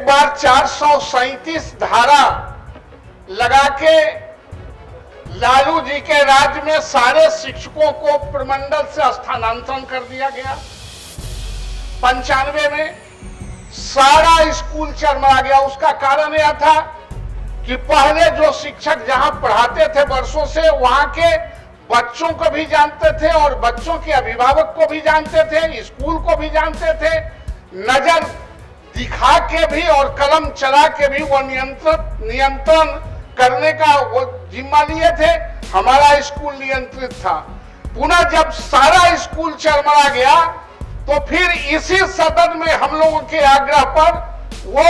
एक बार 437 धारा लगा के लालू जी के राज्य में सारे शिक्षकों को प्रमंडल से स्थानांतरण कर दिया गया। 95 में सारा स्कूल चरमरा गया। उसका कारण यह था कि पहले जो शिक्षक जहां पढ़ाते थे वर्षों से, वहां के बच्चों को भी जानते थे और बच्चों के अभिभावक को भी जानते थे, स्कूल को भी जानते थे। नजर दिखा के भी और कलम चला के भी वो नियंत्रण करने का वो जिम्मा लिए थे। हमारा स्कूल नियंत्रित था। पुनः जब सारा स्कूल चरमरा गया तो फिर इसी सदन में हम लोगों के आग्रह पर वो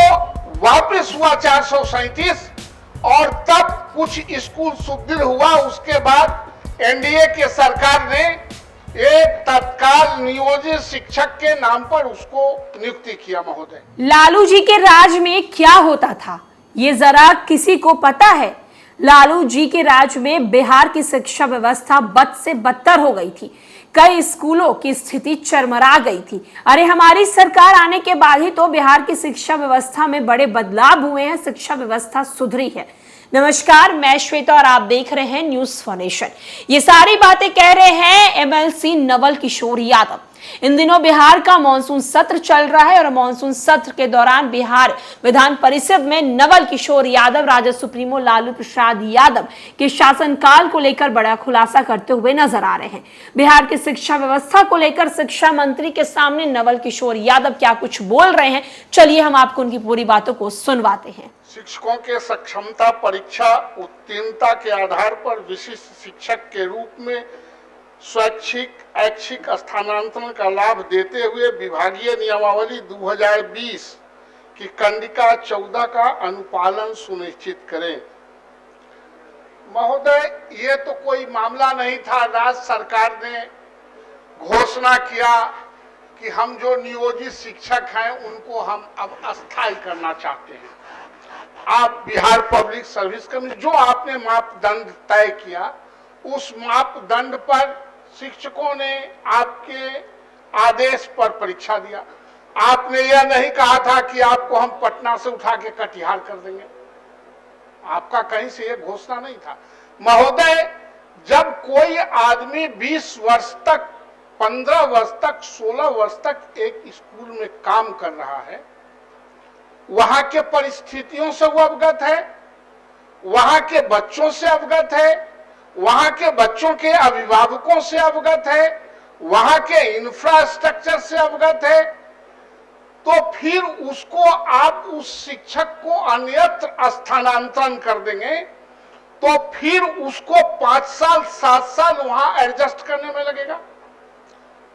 वापस हुआ 437 और तब कुछ स्कूल सुदृढ़ हुआ। उसके बाद एनडीए के सरकार ने एक तत्काल नियोजित शिक्षक के नाम पर उसको नियुक्ति किया। महोदय, लालू जी के राज में क्या होता था ये जरा किसी को पता है? लालू जी के राज में बिहार की शिक्षा व्यवस्था बद से बदतर हो गई थी। कई स्कूलों की स्थिति चरमरा गई थी। अरे हमारी सरकार आने के बाद ही तो बिहार की शिक्षा व्यवस्था में बड़े बदलाव हुए हैं, शिक्षा व्यवस्था सुधरी है। नमस्कार, मैं श्वेता और आप देख रहे हैं न्यूज फॉर नेशन। ये सारी बातें कह रहे हैं एमएलसी नवल किशोर यादव। इन दिनों बिहार का मानसून सत्र चल रहा है और मानसून सत्र के दौरान बिहार विधान परिषद में नवल किशोर यादव राजद सुप्रीमो लालू प्रसाद यादव के शासनकाल को लेकर बड़ा खुलासा करते हुए नजर आ रहे हैं। बिहार की शिक्षा व्यवस्था को लेकर शिक्षा मंत्री के सामने नवल किशोर यादव क्या कुछ बोल रहे हैं, चलिए हम आपको उनकी पूरी बातों को सुनवाते हैं। शिक्षकों के सक्षमता परीक्षा उत्तीर्णता के आधार पर विशिष्ट शिक्षक के रूप में स्वैच्छिक ऐच्छिक स्थानांतरण का लाभ देते हुए विभागीय नियमावली 2020 की कंडिका 14 का अनुपालन सुनिश्चित करें। महोदय, ये तो कोई मामला नहीं था। राज्य सरकार ने घोषणा किया कि हम जो नियोजित शिक्षक हैं उनको हम अब अस्थायी करना चाहते हैं। आप बिहार पब्लिक सर्विस कमीशन जो आपने मापदंड तय किया, उस मापदंड पर शिक्षकों ने आपके आदेश पर परीक्षा दिया। आपने यह नहीं कहा था कि आपको हम पटना से उठा के कटिहार कर देंगे। आपका कहीं से यह घोषणा नहीं था। महोदय, जब कोई आदमी 20 वर्ष तक, 15 वर्ष तक, 16 वर्ष तक एक स्कूल में काम कर रहा है, वहां के परिस्थितियों से वो अवगत है, वहां के बच्चों से अवगत है, वहां के बच्चों के अभिभावकों से अवगत है, वहां के इंफ्रास्ट्रक्चर से अवगत है, तो फिर उसको आप उस शिक्षक को अन्यत्र स्थानांतरण कर देंगे तो फिर उसको 5 साल 7 साल वहां एडजस्ट करने में लगेगा।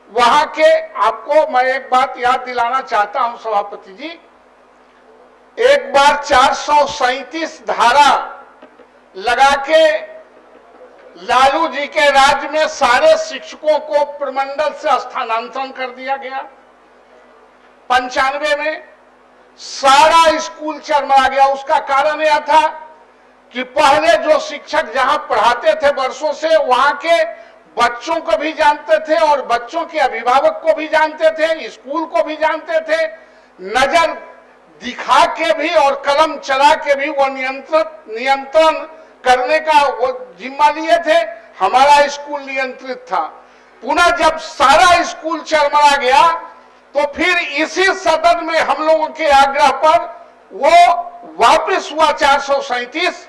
वहां के आपको मैं एक बात याद दिलाना चाहता हूं सभापति जी, एक बार 437 धारा लगा के लालू जी के राज्य में सारे शिक्षकों को प्रमंडल से स्थानांतरण कर दिया गया। 95 में सारा स्कूल चरमरा गया। उसका कारण यह था कि पहले जो शिक्षक जहां पढ़ाते थे वर्षों से, वहां के बच्चों को भी जानते थे और बच्चों के अभिभावक को भी जानते थे, स्कूल को भी जानते थे। नजर दिखा के भी और कलम चला के भी वो नियंत्रण करने का वो जिम्मा लिए थे। हमारा स्कूल नियंत्रित था। पुनः जब सारा स्कूल चरमरा गया तो फिर इसी सदन में हम लोगों के आग्रह पर वो वापस हुआ 437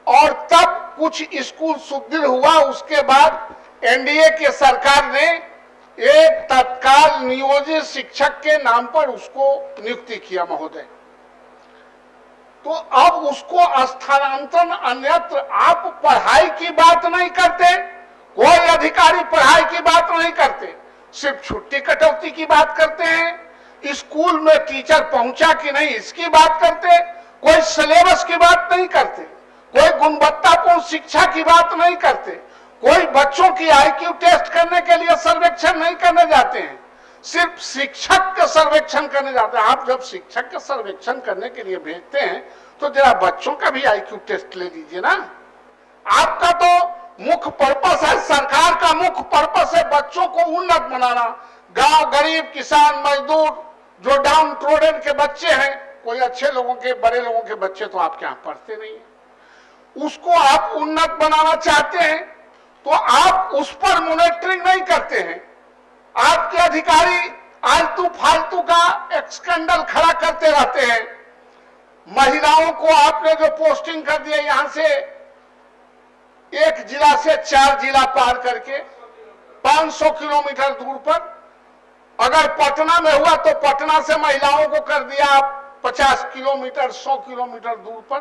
और तब कुछ स्कूल सुदृढ़ हुआ। उसके बाद एनडीए के सरकार ने एक तत्काल नियोजित शिक्षक के नाम पर उसको नियुक्ति किया। महोदय, तो अब उसको स्थानांतरण अन्यत्र, आप पढ़ाई की बात नहीं करते, कोई अधिकारी पढ़ाई की बात नहीं करते, सिर्फ छुट्टी कटौती की बात करते हैं। स्कूल में टीचर पहुंचा कि नहीं इसकी बात करते, कोई सिलेबस की बात नहीं करते, कोई गुणवत्तापूर्ण शिक्षा की बात नहीं करते, कोई बच्चों की आईक्यू टेस्ट करने के लिए सर्वेक्षण नहीं करने जाते हैं, सिर्फ शिक्षक का सर्वेक्षण करने जाते हैं। आप जब शिक्षक का सर्वेक्षण करने के लिए भेजते हैं तो जरा बच्चों का भी आईक्यू टेस्ट ले लीजिए ना। आपका तो मुख्य पर्पस है, सरकार का मुख्य पर्पस है बच्चों को उन्नत बनाना। गांव गरीब किसान मजदूर जो डाउन ट्रोडन के बच्चे हैं कोई अच्छे लोगों के, बड़े लोगों के बच्चे तो आपके यहाँ पढ़ते नहीं है। उसको आप उन्नत बनाना चाहते हैं तो आप उस पर मॉनिटरिंग नहीं करते हैं। आपके अधिकारी आलतू फालतू का एक स्कैंडल खड़ा करते रहते हैं। महिलाओं को आपने जो पोस्टिंग कर दिया, यहां से एक जिला से 4 जिला पार करके 500 किलोमीटर दूर पर, अगर पटना में हुआ तो पटना से महिलाओं को कर दिया 50 किलोमीटर 100 किलोमीटर दूर पर।